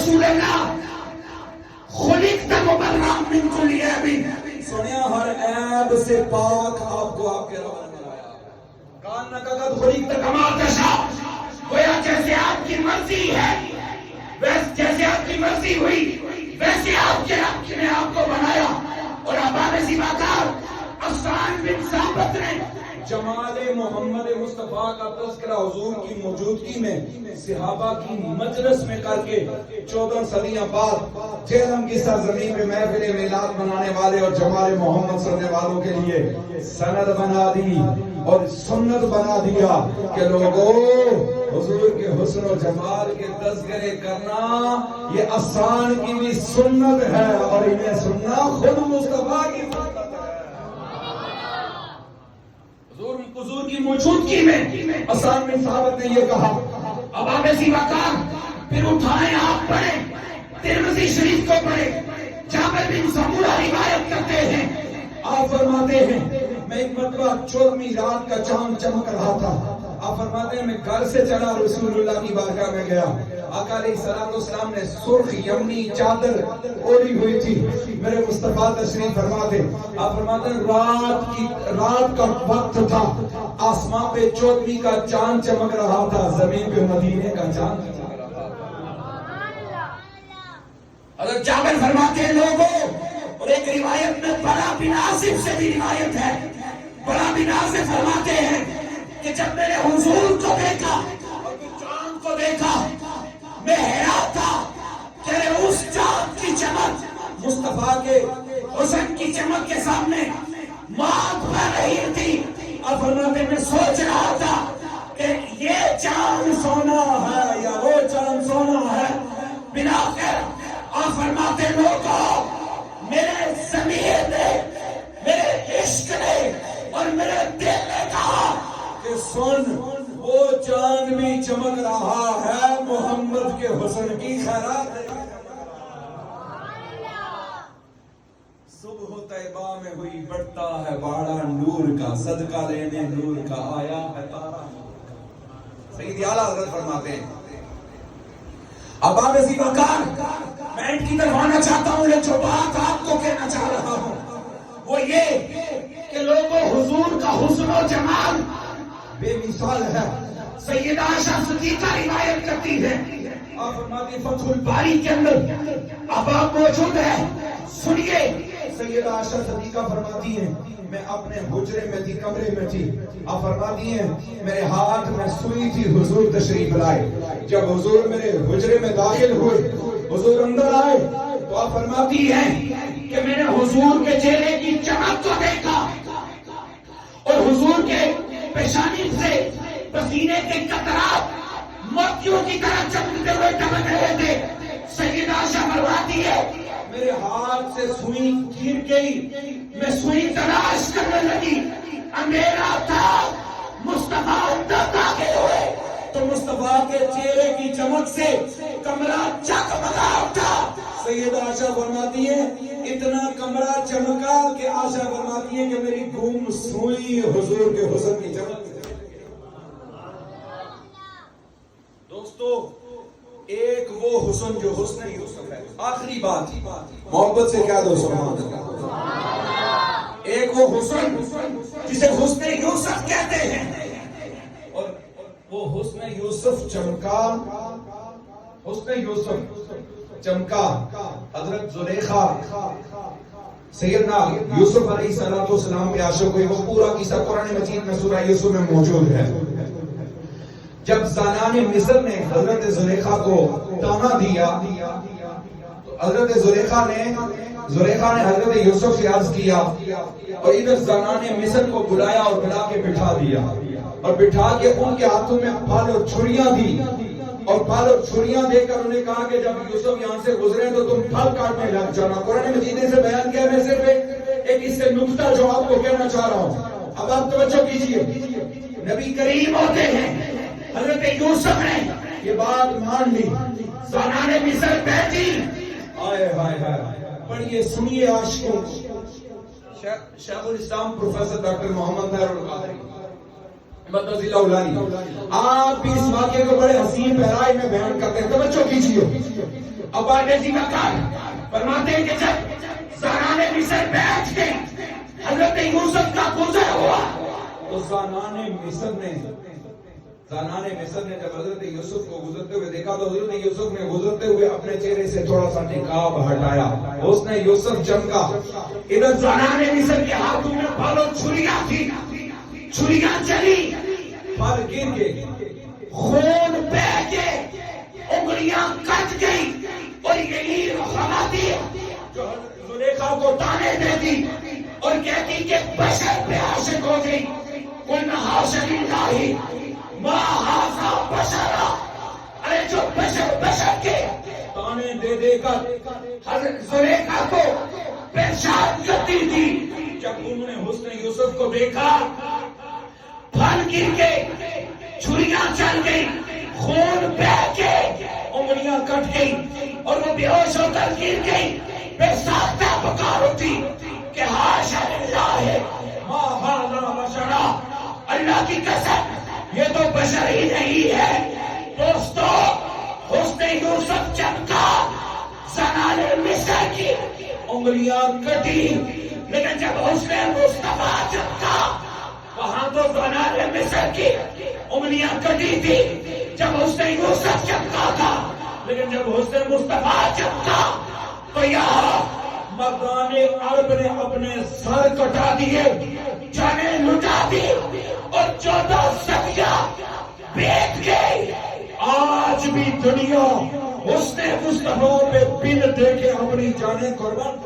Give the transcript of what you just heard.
رسول اللہ خلقت مبرأ من کل عیب. سنیا ہر عیب سے پاک آپ کو آپ کے رب نے بنایا. کانک قد خلقت کما تشاء. گویا جیسے آپ کی مرضی ہے جیسے آپ کی مرضی ہوئی ویسے آپ کے رب نے آپ کو بنایا. اور احباب زیباکار حسان بن ثابت نے جمال محمد مصطفیٰ کا تذکرہ حضور کی موجودگی میں صحابہ کی مجلس میں کر کے 14 صدیاں بعد جہلم کی سرزمین میں محفل میلاد منانے والے اور جمال محمد سننے والوں کے لیے سند بنا دی اور سنت بنا دیا کہ لوگوں حضور کے حسن و جمال کے تذکرے کرنا یہ آسان کی بھی سنت ہے اور انہیں سننا خود مصطفیٰ کی سنت ہے. حضور کی موجودگی میں حسان بن ثابت نے یہ کہا. احباب زیباکار پھر اٹھائیں آپ پڑھیں ترمذی شریف کو پڑھیں. جابر بن سمورہ روایت کرتے ہیں آپ فرماتے ہیں میں ایک مرتبہ 14ویں رات کا چاند چمک رہا تھا. آپ فرماتے ہیں میں گھر سے چلا رسول اللہ کی بارگاہ میں گیا. آقا علیہ الصلوۃ والسلام نے سرخ یمنی چادر اوڑھی ہوئی تھی. میرے مصطفیٰ تشریف فرماتے آپ فرماتے ہیں رات کا وقت تھا. آسمان پہ 14ویں کا چاند چمک رہا تھا. زمین پہ مدینے کا چاند چمک رہا تھا. حضرت جابر فرماتے ہیں لوگوں اور ایک روایت میں بڑا بن عاصم سے بھی روایت ہے. بڑا بن عاصم فرماتے ہیں کہ جب میں نے حضور کو دیکھا اور چاند کو دیکھا میں حیران تھا کہ اس چاند کی چمک مصطفیٰ کے حسن کی چمک کے سامنے مات پہ رہی تھی. اور فرماتے میں سوچ رہا تھا کہ یہ چاند سونا ہے یا وہ چاند سونا ہے. بنا کر اور فرماتے لوگوں میرے ضمیر نے میرے عشق نے اور میرے دل نے کہا کہ سن وہ چاند بھی چمک رہا ہے محمد کے حسن کی خیرات. صبح طیبہ میں ہوئی بڑھتا ہے باڑا نور کا صدقہ لینے نور کا آیا ہے تارا نور کا. سیدی اعلیٰ حضرت فرماتے ہیں احباب زیباکار میں ان کی طرف آنا چاہتا ہوں لیکن جو بات آپ کو کہنا چاہ رہا ہوں وہ یہ کہ لوگوں حضور کا حسن و جمال بے مثال ہے. سیدہ عائشہ صدیقہ روایت کرتی ہے آپ فرماتے فتح الباری کے اندر احباب موجود ہے. سنیے سیدہ عائشہ صدیقہ فرماتی ہیں میں اپنے حجرے میں تھی کمرے میں تھی. آپ فرماتی ہیں میرے ہاتھ میں سوئی تھی حضور تشریف لائے. جب حضور میرے حجرے میں داخل ہوئے حضور اندر آئے تو آپ فرماتی ہیں کہ میں نے حضور کے چہرے کی چمک کو دیکھا اور حضور کے پیشانی سے پسینے کے قطرات موتیوں کی طرح چمکتے ہوئے ٹپک رہے تھے. سیدہ عائشہ فرماتی ہے میرے ہاتھ سے سوئی گر گئی. میں سوئی تلاش کرنے لگی. اندھیرا تھا. مصطفیٰ اندر داخل ہوئے تو مصطفیٰ کے چہرے کی چمک سے کمرہ چکمگا اٹھا. سیدہ عائشہ فرماتی ہیں اتنا کمرہ چمکا کہ عائشہ فرماتی ہیں کہ میری گم سوئی حضور کے حسن کی چمک. دوستو ایک وہ حسن جو حسن یوسف ہے. آخری بات محبت سے کیا دو سبحان اللہ. ایک وہ حسن جسے حسن یوسف کہتے ہیں اور وہ حسن یوسف چمکا. حسن یوسف چمکا. حضرت زلیخا سیدنا یوسف علیہ السلام کے عاشق ہوئی. وہ پورا قصہ قرآن مجید میں سورہ یوسف میں موجود ہے. جب زنان مصر نے حضرت زلیخا کو تانا دیا تو حضرت زلیخا نے حضرت یوسف سے عرض کیا اور ادھر زنان مصر کو بلایا اور بلا کے بٹھا دیا اور بٹھا کے ان کے ہاتھوں میں پھل اور چھریاں دی اور پھل اور چھریاں دے کر انہیں کہا کہ جب یوسف یہاں سے گزرے تو تم پھل کاٹنے لگ جانا. قرآن مجید نے سے بیان کیا. میں صرف ایک اس سے نکتہ جو آپ کو کہنا چاہ رہا ہوں. اب آپ توجہ کیجئے. نبی کریم ہوتے ہیں حضرت یوسف نے یہ بات مان لی. زنان مصر بیٹھی. آئے ہائے ہائے. پڑھیے سنیے عاشقوں. شیخ الاسلام پروفیسر ڈاکٹر محمد طاہر القادری مدذی الاولانی. آپ بھی اس واقعے کو بڑے حسین بہرائی میں بیان کرتے ہیں. توجہ کیجیے. اب آگے جی کا کار فرماتے ہیں کہ جب زنان مصر بیٹھ گئی حضرت یوسف کا گزر ہوا تو زنان مصر نے جب حضرت یوسف کو گزرتے ہوئے دیکھا تو حضرت یوسف نے گزرتے ہوئے اپنے چہرے سے تھوڑا سا نقاب ہٹایا. حسن یوسف چمکا. ادھر زنان مصر کے ہاتھوں میں بھالو چھریاں تھی. چھریاں چلی, پھل گر کے, خون بہ کے, انگلیاں کٹ گئی. اور یہی خواتین جو زلیخا کو تانے دیتی اور کہتی کہ بشر پہ عاشق ہو گئی. قُلْ حَاشَ لِلَّهِ مَا هَٰذَا بَشَرًا. ارے جو بشر کے تانے دے دے کر حضرت زلیخا کو پریشان کرتی تھی. جب انہوں نے حسن یوسف کو دیکھا, پھل گر کے, چھریاں چل گئی, خون بہ کے, انگلیاں کٹ گئی اور وہ بے ہوش ہو کر گر گئی. بے ساختہ پکار اٹھی کہ حاشا للہ ما ھذا بشرا. اللہ کی قسم یہ تو بشر ہی نہیں ہے. دوستو حسن یوسف چمکا, زنان مصر کی انگلیاں کٹی, لیکن جب حسن مصطفیٰ چمکا وہاں تو زنان مصر کی انگلیاں کٹی تھی جب حسن یوسف چمکا تھا. لیکن جب حسن مصطفیٰ چمکا تو یہاں مردان عرب نے اپنے سر کٹا دیے, جانیں لٹا دی اور 14 صدیاں بیت گئی. آج بھی دنیا حسن مصطفیٰ پہ بن دے کے اپنی جانیں قربان